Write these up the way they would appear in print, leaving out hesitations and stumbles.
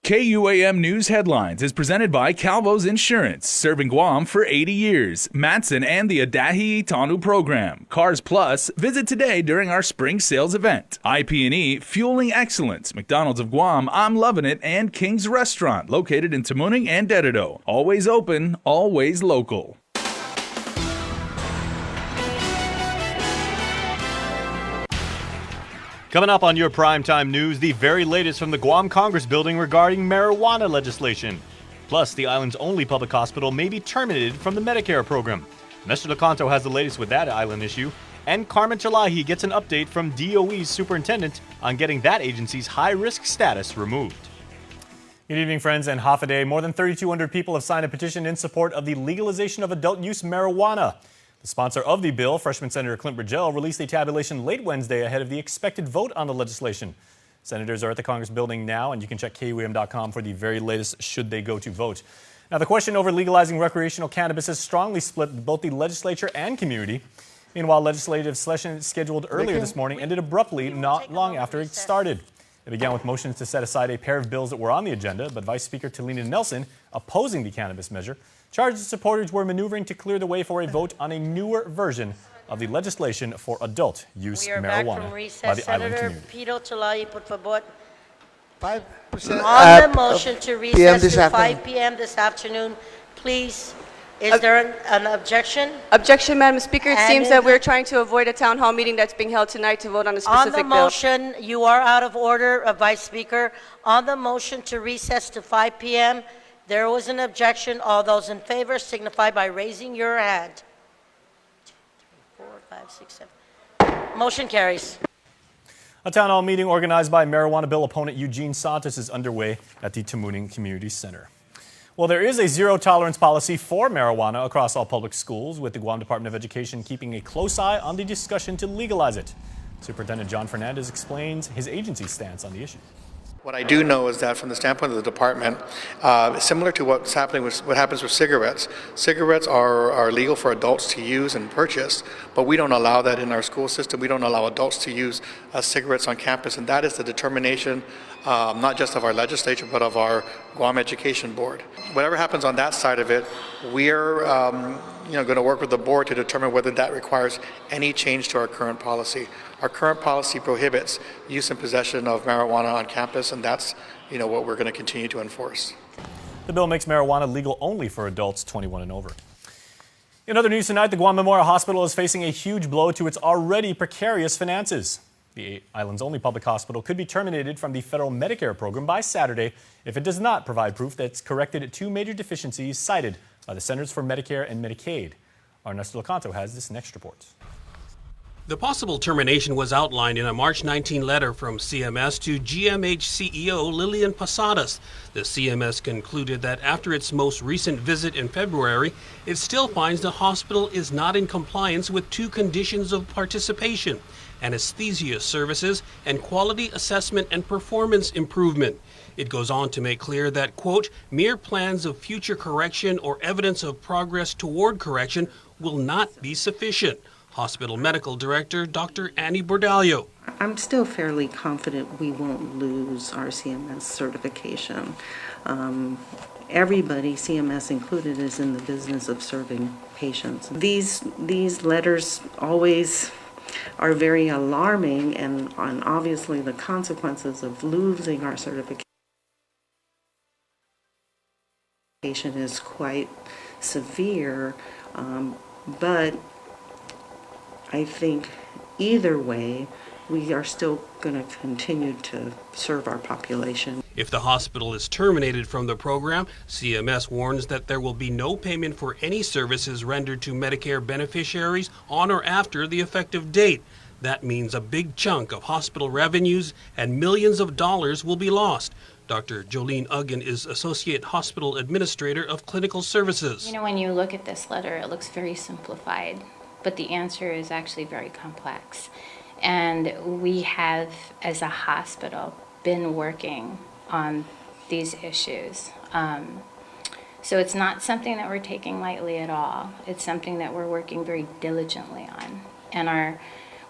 KUAM News Headlines is presented by Calvo's Insurance, serving Guam for 80 years. Matson and the Adahi Tanu program. Cars Plus, visit today during our spring sales event. IP&E, fueling excellence. McDonald's of Guam, I'm loving it, and King's Restaurant, located in Tamuning and Dededo. Always open, always local. Coming up on your primetime news, the very latest from the Guam Congress building regarding marijuana legislation. Plus, the island's only public hospital may be terminated from the Medicare program. Mr. Lecanto has the latest with that island issue. And Carmen Chalahi gets an update from DOE's superintendent on getting that agency's high-risk status removed. Good evening, friends, and half a day. More than 3,200 people have signed a petition in support of the legalization of adult-use marijuana. The sponsor of the bill, Freshman Senator Clint Bridgell, released a tabulation late Wednesday ahead of the expected vote on the legislation. Senators are at the Congress building now, and you can check KUAM.com for the very latest should they go to vote. Now, the question over legalizing recreational cannabis has strongly split both the legislature and community. Meanwhile, legislative session scheduled earlier this morning ended abruptly not long after it started. It began with motions to set aside a pair of bills that were on the agenda, but Vice Speaker Talina Nelson, opposing the cannabis measure, charged the supporters were maneuvering to clear the way for a vote on a newer version of the legislation for adult-use marijuana by the island community. Pito Chalahi, por favor. 5% On the motion to recess to 5 p.m. this afternoon, please. Is there an objection? Objection, Madam Speaker. It seems that we're trying to avoid a town hall meeting that's being held tonight to vote on a specific bill. On the motion, you are out of order, Vice Speaker. On the motion to recess to 5 p.m., there was an objection. All those in favor signify by raising your hand. 2, 3, 4, 5, 6, 7. Motion carries. A town hall meeting organized by marijuana bill opponent Eugene Santos is underway at the Tamuning Community Center. Well, there is a zero-tolerance policy for marijuana across all public schools, with the Guam Department of Education keeping a close eye on the discussion to legalize it. Superintendent John Fernandez explains his agency's stance on the issue. What I do know is that from the standpoint of the department, similar to what's happening with what happens with cigarettes, cigarettes are legal for adults to use and purchase, but we don't allow that in our school system. We don't allow adults to use cigarettes on campus, and that is the determination not just of our legislature, but of our Guam Education Board. Whatever happens on that side of it, we're going to work with the board to determine whether that requires any change to our current policy. Our current policy prohibits use and possession of marijuana on campus, and that's what we're going to continue to enforce. The bill makes marijuana legal only for adults 21 and over. In other news tonight, the Guam Memorial Hospital is facing a huge blow to its already precarious finances. The island's only public hospital could be terminated from the federal Medicare program by Saturday if it does not provide proof that it's corrected two major deficiencies cited by the Centers for Medicare and Medicaid. Our Ernesto Lecanto has this next report. The possible termination was outlined in a March 19 letter from CMS to GMH CEO Lillian Posadas. The CMS concluded that after its most recent visit in February, it still finds the hospital is not in compliance with two conditions of participation: anesthesia services and quality assessment and performance improvement. It goes on to make clear that, quote, mere plans of future correction or evidence of progress toward correction will not be sufficient. Hospital Medical Director Dr. Annie Bordallo. I'm still fairly confident we won't lose our CMS certification. Everybody, CMS included, is in the business of serving patients. These letters always are very alarming, and obviously the consequences of losing our certification is quite severe, but I think either way, we are still going to continue to serve our population. If the hospital is terminated from the program, CMS warns that there will be no payment for any services rendered to Medicare beneficiaries on or after the effective date. That means a big chunk of hospital revenues and millions of dollars will be lost. Dr. Jolene Uggan is Associate Hospital Administrator of Clinical Services. When you look at this letter, it looks very simplified, but the answer is actually very complex. And we have, as a hospital, been working on these issues. So it's not something that we're taking lightly at all. It's something that we're working very diligently on. And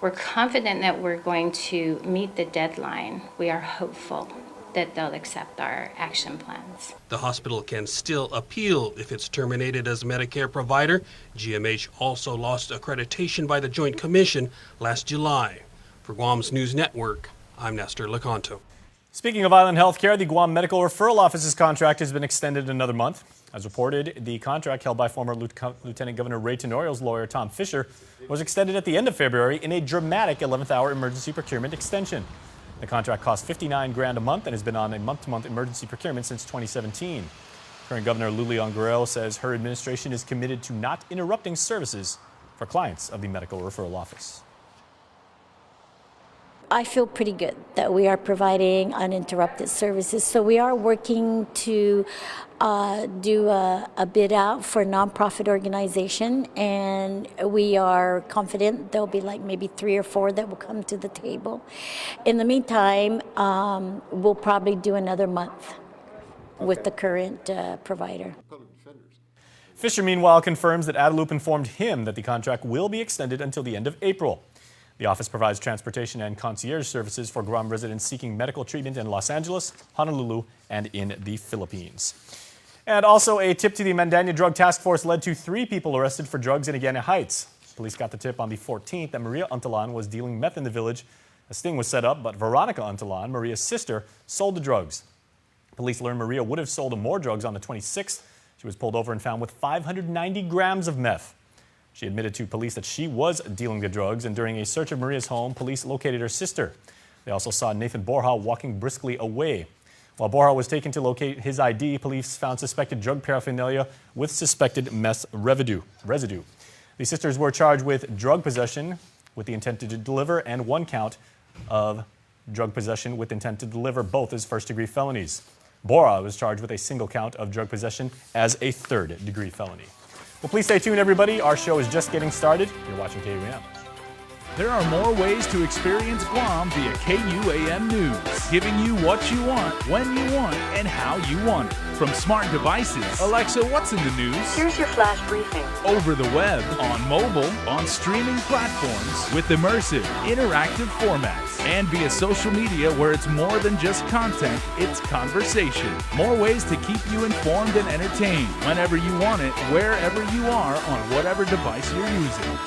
we're confident that we're going to meet the deadline. We are hopeful that they'll accept our action plans. The hospital can still appeal if it's terminated as a Medicare provider. GMH also lost accreditation by the Joint Commission last July. For Guam's News Network, I'm Nestor Lecanto. Speaking of island healthcare, the Guam Medical Referral Office's contract has been extended another month. As reported, the contract held by former Lieutenant Governor Ray Tenorio's lawyer, Tom Fisher, was extended at the end of February in a dramatic 11th-hour emergency procurement extension. The contract cost $59,000 a month and has been on a month-to-month emergency procurement since 2017. Current Governor Lulian Guerrero says her administration is committed to not interrupting services for clients of the Medical Referral Office. I feel pretty good that we are providing uninterrupted services. So we are working to do a bid out for a nonprofit organization, and we are confident there'll be like maybe 3 or 4 that will come to the table. In the meantime, we'll probably do another month with the current provider. Fisher, meanwhile, confirms that Adelup informed him that the contract will be extended until the end of April. The office provides transportation and concierge services for Guam residents seeking medical treatment in Los Angeles, Honolulu, and in the Philippines. And also, a tip to the Mandanya Drug Task Force led to 3 people arrested for drugs in Agana Heights. Police got the tip on the 14th that Maria Untalan was dealing meth in the village. A sting was set up, but Veronica Untalan, Maria's sister, sold the drugs. Police learned Maria would have sold more drugs on the 26th. She was pulled over and found with 590 grams of meth. She admitted to police that she was dealing the drugs, and during a search of Maria's home, police located her sister. They also saw Nathan Borja walking briskly away. While Borja was taken to locate his ID, police found suspected drug paraphernalia with suspected meth residue. The sisters were charged with drug possession with the intent to deliver and 1 count of drug possession with intent to deliver, both as first-degree felonies. Borja was charged with a single count of drug possession as a third-degree felony. Well, please stay tuned, everybody. Our show is just getting started. You're watching KUAM. There are more ways to experience Guam via KUAM News, giving you what you want, when you want, and how you want it. From smart devices, Alexa, what's in the news? Here's your flash briefing. Over the web, on mobile, on streaming platforms, with immersive, interactive formats, and via social media where it's more than just content, it's conversation. More ways to keep you informed and entertained whenever you want it, wherever you are, on whatever device you're using.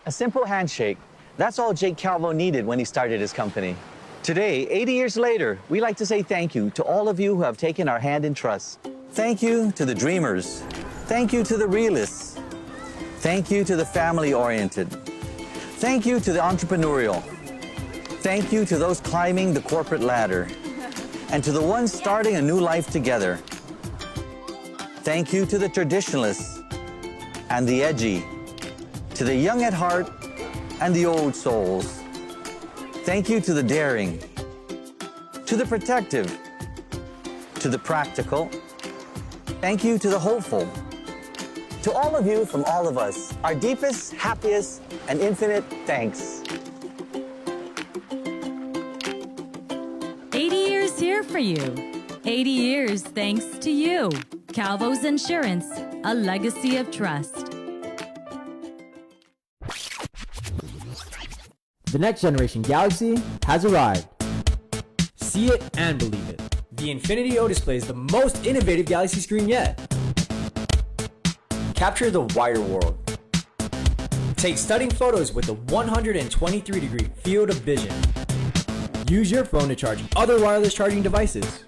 A simple handshake. That's all Jake Calvo needed when he started his company. Today, 80 years later, we like to say thank you to all of you who have taken our hand in trust. Thank you to the dreamers. Thank you to the realists. Thank you to the family-oriented. Thank you to the entrepreneurial. Thank you to those climbing the corporate ladder. And to the ones starting a new life together. Thank you to the traditionalists and the edgy. To the young at heart and the old souls. Thank you to the daring, to the protective, to the practical. Thank you to the hopeful. To all of you from all of us, our deepest, happiest, and infinite thanks. 80 years here for you. 80 years thanks to you. Calvo's Insurance, a legacy of trust. The next generation Galaxy has arrived. See it and believe it. The Infinity O display is the most innovative Galaxy screen yet. Capture the wider world. Take stunning photos with a 123-degree field of vision. Use your phone to charge other wireless charging devices.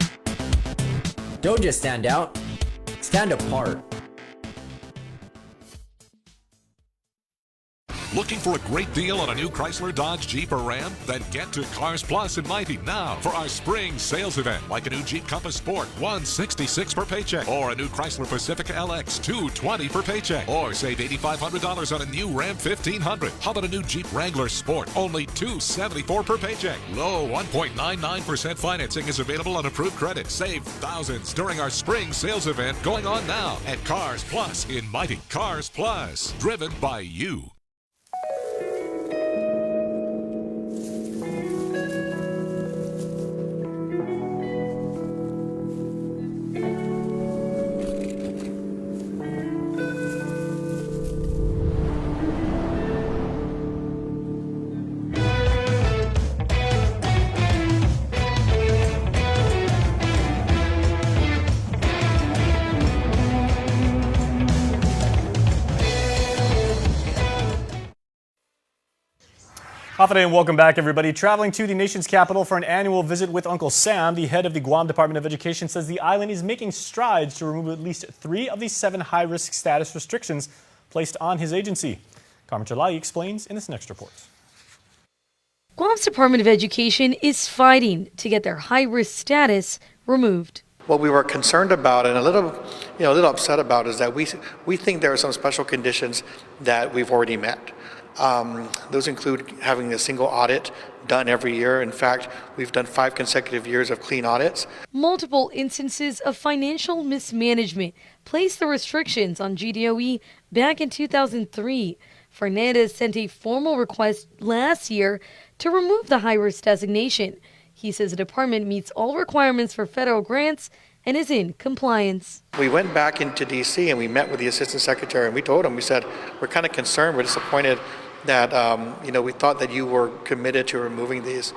Don't just stand out, stand apart. Looking for a great deal on a new Chrysler, Dodge, Jeep, or Ram? Then get to Cars Plus in Mighty now for our spring sales event. Like a new Jeep Compass Sport, $166 per paycheck. Or a new Chrysler Pacifica LX, $220 per paycheck. Or save $8,500 on a new Ram 1500. How about a new Jeep Wrangler Sport? Only $274 per paycheck. Low 1.99% financing is available on approved credit. Save thousands during our spring sales event going on now at Cars Plus in Mighty. Cars Plus, driven by you. Afternoon and welcome back, everybody. Traveling to the nation's capital for an annual visit with Uncle Sam, the head of the Guam Department of Education says the island is making strides to remove at least 3 of the 7 high-risk status restrictions placed on his agency. Carmen Chalai explains in this next report. Guam's Department of Education is fighting to get their high-risk status removed. What we were concerned about and a little upset about is that we think there are some special conditions that we've already met. Those include having a single audit done every year. In fact, we've done 5 consecutive years of clean audits. Multiple instances of financial mismanagement placed the restrictions on GDOE back in 2003. Fernandez sent a formal request last year to remove the high-risk designation. He says the department meets all requirements for federal grants and is in compliance. We went back into D.C. and we met with the Assistant Secretary and we told him, we said, we're kind of concerned, we're disappointed that, we thought that you were committed to removing these.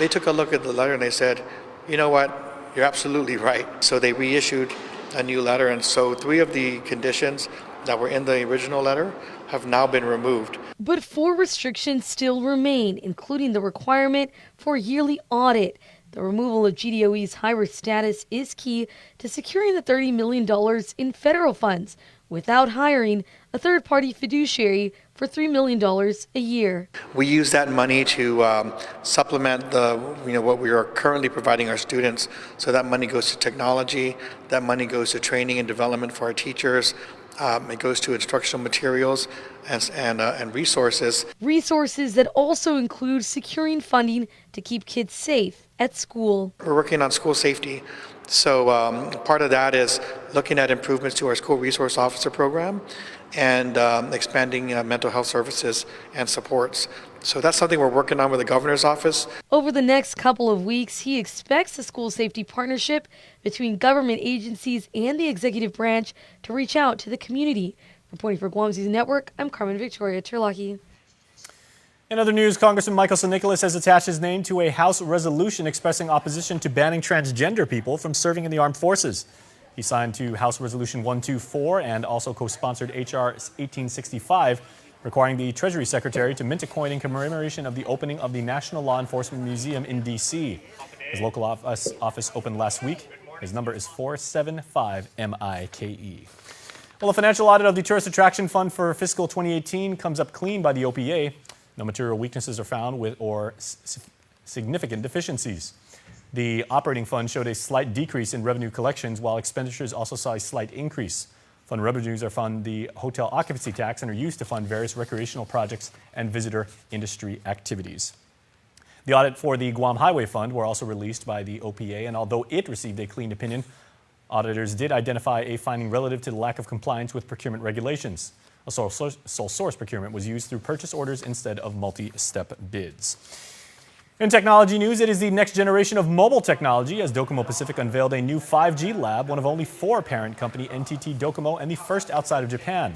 They took a look at the letter and they said, you know what, you're absolutely right. So they reissued a new letter, and so 3 of the conditions that were in the original letter have now been removed. But 4 restrictions still remain, including the requirement for a yearly audit. The removal of GDOE's high-risk status is key to securing the $30 million in federal funds without hiring a third-party fiduciary for $3 million a year. We use that money to supplement what we are currently providing our students. So that money goes to technology, that money goes to training and development for our teachers, it goes to instructional materials and resources. Resources that also include securing funding to keep kids safe at school. We're working on school safety. So part of that is looking at improvements to our school resource officer program and expanding mental health services and supports. So that's something we're working on with the governor's office. Over the next couple of weeks, he expects the school safety partnership between government agencies and the executive branch to reach out to the community. Reporting for Guam's News Network, I'm Carmen Victoria Terlaki. In other news, Congressman Michael San Nicolas has attached his name to a House resolution expressing opposition to banning transgender people from serving in the armed forces. He signed to House Resolution 124 and also co-sponsored H.R. 1865, requiring the Treasury Secretary to mint a coin in commemoration of the opening of the National Law Enforcement Museum in D.C. His local office opened last week. His number is 475-MIKE. Well, a financial audit of the Tourist Attraction Fund for fiscal 2018 comes up clean by the OPA. No material weaknesses are found or significant deficiencies. The operating fund showed a slight decrease in revenue collections, while expenditures also saw a slight increase. Fund revenues are fund the hotel occupancy tax and are used to fund various recreational projects and visitor industry activities. The audit for the Guam Highway Fund were also released by the OPA, and although it received a clean opinion, auditors did identify a finding relative to the lack of compliance with procurement regulations. A sole source procurement was used through purchase orders instead of multi-step bids. In technology news, it is the next generation of mobile technology as Docomo Pacific unveiled a new 5G lab, one of only 4 parent company NTT Docomo and the first outside of Japan.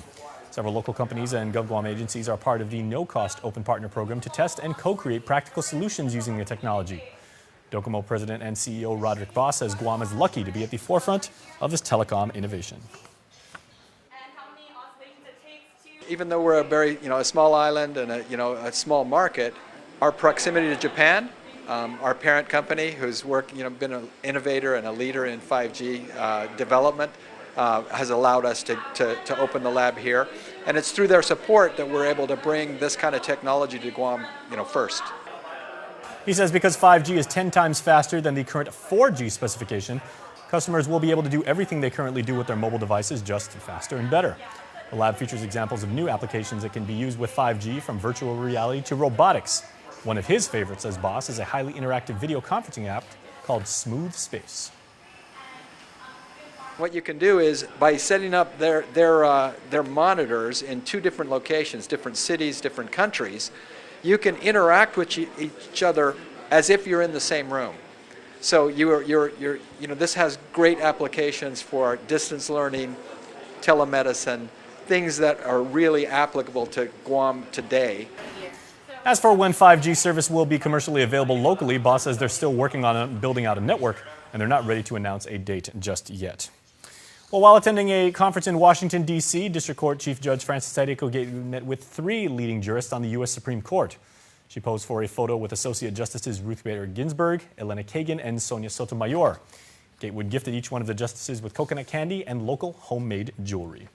Several local companies and GovGuam agencies are part of the no-cost open partner program to test and co-create practical solutions using the technology. Docomo President and CEO Roderick Boss says Guam is lucky to be at the forefront of this telecom innovation. Even though we're a very, a small island and a small market, our proximity to Japan, our parent company, who's been an innovator and a leader in 5G development, has allowed us to open the lab here, and it's through their support that we're able to bring this kind of technology to Guam, first. He says because 5G is 10 times faster than the current 4G specification, customers will be able to do everything they currently do with their mobile devices, just faster and better. The lab features examples of new applications that can be used with 5G, from virtual reality to robotics. One of his favorites, says Boss, is a highly interactive video conferencing app called Smooth Space. What you can do is, by setting up their monitors in 2 different locations, different cities, different countries, you can interact with each other as if you're in the same room. So this has great applications for distance learning, telemedicine, things that are really applicable to Guam today. As for when 5G service will be commercially available locally, Boss says they're still working on building out a network, and they're not ready to announce a date just yet. Well, while attending a conference in Washington, D.C., District Court Chief Judge Francis Tadeko met with 3 leading jurists on the U.S. Supreme Court. She posed for a photo with Associate Justices Ruth Bader Ginsburg, Elena Kagan, and Sonia Sotomayor. Gatewood gifted each one of the justices with coconut candy and local homemade jewelry.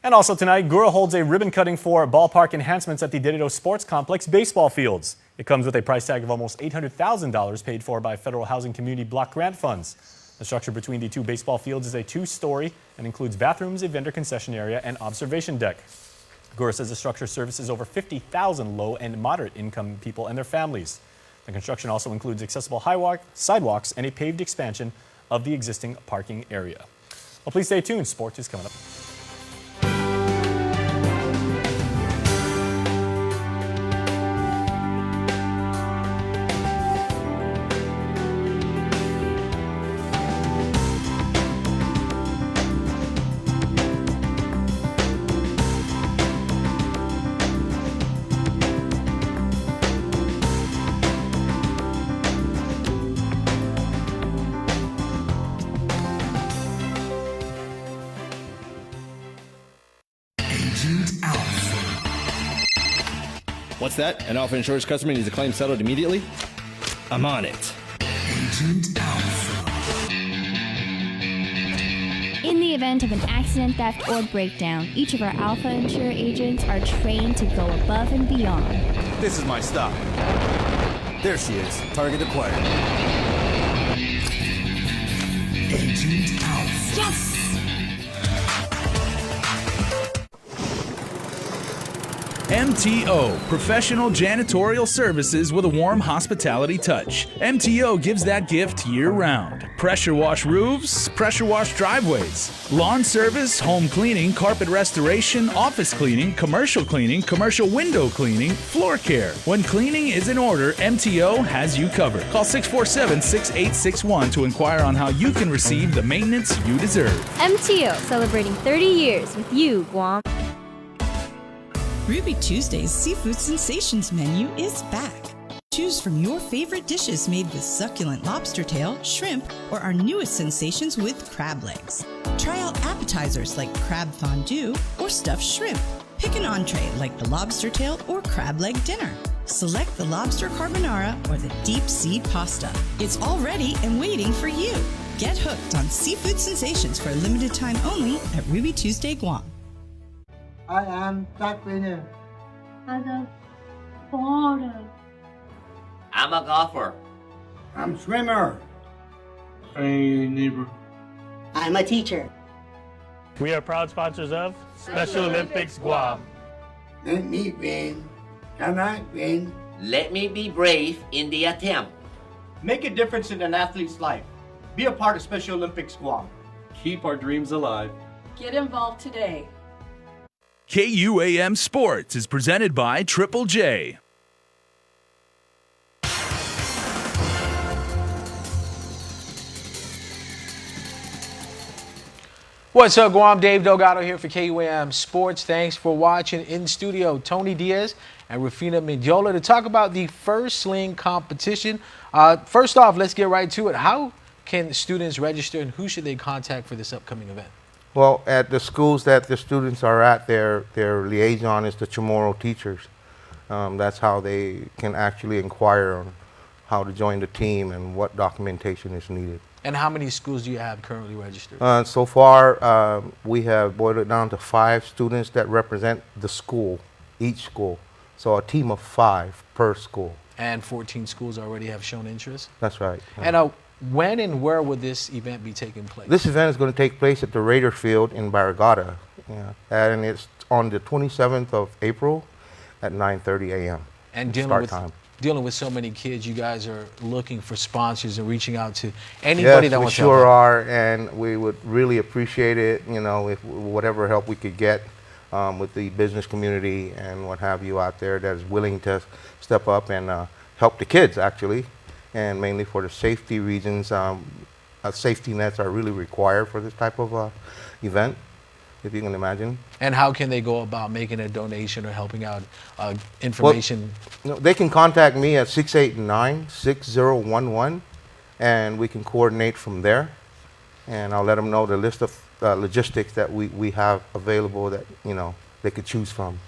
And also tonight, Gura holds a ribbon cutting for ballpark enhancements at the Dededo Sports Complex baseball fields. It comes with a price tag of almost $800,000 paid for by Federal Housing Community Block Grant funds. The structure between the two baseball fields is a 2-story and includes bathrooms, a vendor concession area, and observation deck. Gura says the structure services over 50,000 low and moderate income people and their families. The construction also includes accessible sidewalks and a paved expansion of the existing parking area. Well, please stay tuned. Sports is coming up. What's that? An Alpha Insurance customer needs a claim settled immediately? I'm on it. Agent Alpha. In the event of an accident, theft, or breakdown, each of our Alpha Insure agents are trained to go above and beyond. This is my stop. There she is. Target acquired. Agent Alpha. Yes! MTO, professional janitorial services with a warm hospitality touch. MTO gives that gift year-round. Pressure wash roofs, pressure wash driveways, lawn service, home cleaning, carpet restoration, office cleaning, commercial window cleaning, floor care. When cleaning is in order, MTO has you covered. Call 647-6861 to inquire on how you can receive the maintenance you deserve. MTO, celebrating 30 years with you, Guam. Ruby Tuesday's Seafood Sensations menu is back. Choose from your favorite dishes made with succulent lobster tail, shrimp, or our newest sensations with crab legs. Try out appetizers like crab fondue or stuffed shrimp. Pick an entree like the lobster tail or crab leg dinner. Select the lobster carbonara or the deep sea pasta. It's all ready and waiting for you. Get hooked on Seafood Sensations for a limited time only at Ruby Tuesday, Guam. I am duck winner. I'm a boarder. I'm a golfer. I'm swimmer. Hey, neighbor. I'm a teacher. We are proud sponsors of Special Olympics Guam. Let me win. Can I win? Let me be brave in the attempt. Make a difference in an athlete's life. Be a part of Special Olympics Guam. Keep our dreams alive. Get involved today. KUAM Sports is presented by Triple J. What's up, Guam? Dave Delgado here for KUAM Sports. Thanks for watching. In studio, Tony Diaz and Rafina Mendiola to talk about the first sling competition. First off, let's get right to it. How can students register and who should they contact for this upcoming event? Well, at the schools that the students are at, their liaison is the Chamorro teachers. That's how they can actually inquire on how to join the team and what documentation is needed. And how many schools do you have currently registered? So far, we have boiled it down to 5 students that represent the school, each school. So a team of 5 per school. And 14 schools already have shown interest? That's right. And when and where would this event be taking place? This event is going to take place at the Raider Field in Barragata. Yeah. And it's on the 27th of April at 9:30 a.m. And dealing with so many kids, you guys are looking for sponsors and reaching out to anybody that wants to help. We sure are, and we would really appreciate it, you know, if whatever help we could get with the business community and what have you out there that is willing to step up and help the kids, actually. And mainly for the safety reasons, safety nets are really required for this type of event, if you can imagine. And how can they go about making a donation or helping out information? Well, they can contact me at 689-6011, and we can coordinate from there. And I'll let them know the list of logistics that we have available that, you know, they could choose from.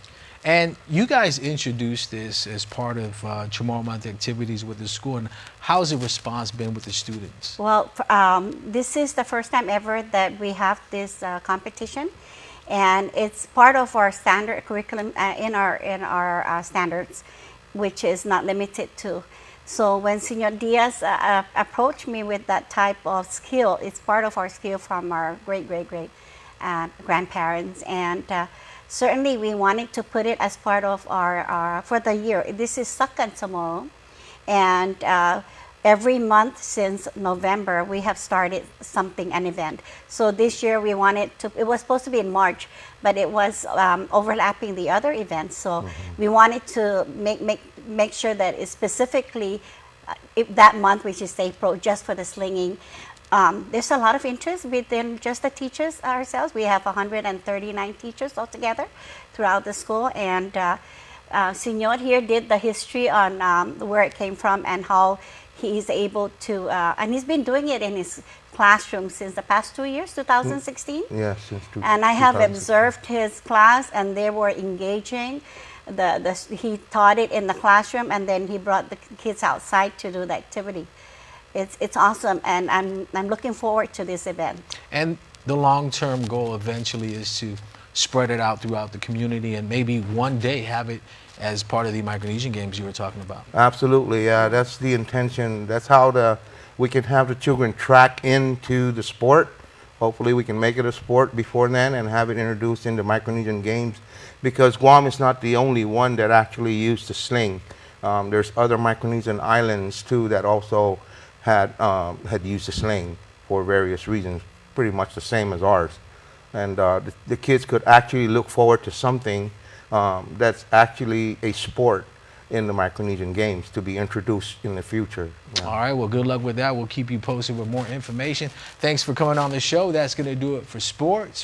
And you guys introduced this as part of Chamorro Month activities with the school. And how's the response been with the students? Well, this is the first time ever that we have this competition, and it's part of our standard curriculum in our standards, which is not limited to. So when Senor Diaz approached me with that type of skill, it's part of our skill from our great grandparents, and certainly we wanted to put it as part of our for the year. This is Sakan Chamorro, and every month since November we have started an event. So this year we wanted to, it was supposed to be in March, but it was overlapping the other events. So we wanted to make sure that it's specifically that month, which is April, just for the slinging. There's a lot of interest within just the teachers ourselves. We have 139 teachers altogether throughout the school, and Senor here did the history on where it came from and how he's able to, and he's been doing it in his classroom since the past 2 years, 2016. Yeah, since And I have observed his class, and they were engaging. He taught it in the classroom, and then he brought the kids outside to do the activity. It's awesome, and I'm looking forward to this event. And the long-term goal eventually is to spread it out throughout the community and maybe one day have it as part of the Micronesian Games you were talking about. Absolutely, yeah, that's the intention. That's how we can have the children track into the sport. Hopefully we can make it a sport before then and have it introduced into Micronesian Games, because Guam is not the only one that actually used the sling. There's other Micronesian islands too that also had used the sling for various reasons, pretty much the same as ours. And the kids could actually look forward to something that's actually a sport in the Micronesian Games to be introduced in the future. Yeah. All right, well, good luck with that. We'll keep you posted with more information. Thanks for coming on the show. That's going to do it for sports.